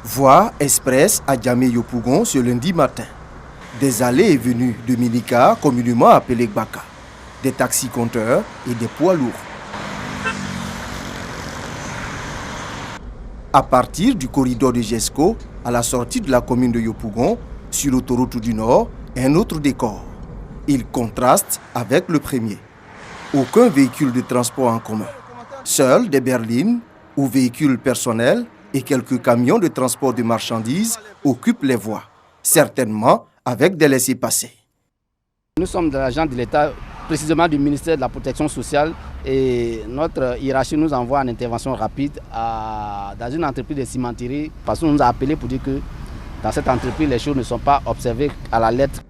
Voie express à Djamé-Yopougon ce lundi matin. Des allées et venues de minicars, communément appelés Baka, des taxis-compteurs et des poids lourds. À partir du corridor de Jesco, à la sortie de la commune de Yopougon, sur l'autoroute du Nord, un autre décor. Il contraste avec le premier. Aucun véhicule de transport en commun. Seuls des berlines ou véhicules personnels et quelques camions de transport de marchandises occupent les voies, certainement avec des laissez-passer. Nous sommes des agents de l'État, précisément du ministère de la Protection sociale, et notre hiérarchie nous envoie en intervention rapide dans une entreprise de cimenterie parce qu'on nous a appelé pour dire que dans cette entreprise, les choses ne sont pas observées à la lettre.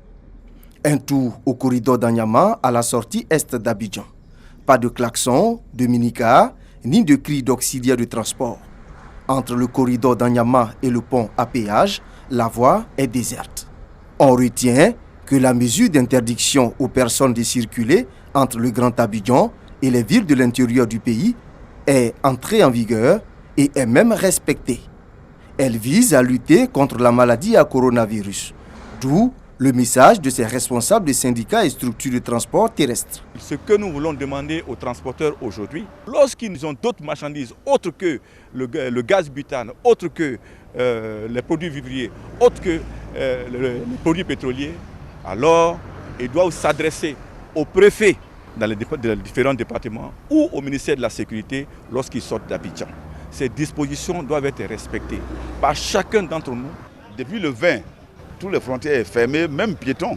Un tour au corridor d'Anyama à la sortie est d'Abidjan. Pas de klaxon, de minicar, ni de cris d'auxiliaire de transport. Entre le corridor d'Anyama et le pont à péage, la voie est déserte. On retient que la mesure d'interdiction aux personnes de circuler entre le Grand Abidjan et les villes de l'intérieur du pays est entrée en vigueur et est même respectée. Elle vise à lutter contre la maladie à coronavirus, d'où le message de ces responsables des syndicats et structures de transport terrestre. Ce que nous voulons demander aux transporteurs aujourd'hui, lorsqu'ils ont d'autres marchandises autres que le gaz butane, autres que les produits vivriers, autres que les produits pétroliers, alors ils doivent s'adresser au préfet dans les différents départements ou au ministère de la Sécurité lorsqu'ils sortent d'Abidjan. Ces dispositions doivent être respectées par chacun d'entre nous. Depuis le 20, toutes les frontières sont fermées, même piétons.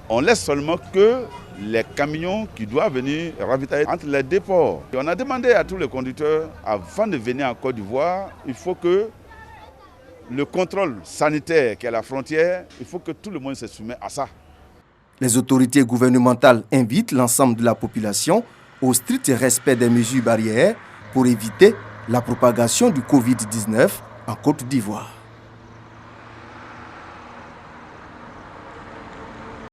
On laisse seulement que les camions qui doivent venir ravitailler entre les déports. Et on a demandé à tous les conducteurs, avant de venir en Côte d'Ivoire, il faut que le contrôle sanitaire qui est à la frontière, il faut que tout le monde se soumette à ça. Les autorités gouvernementales invitent l'ensemble de la population au strict respect des mesures barrières pour éviter la propagation du Covid-19 en Côte d'Ivoire.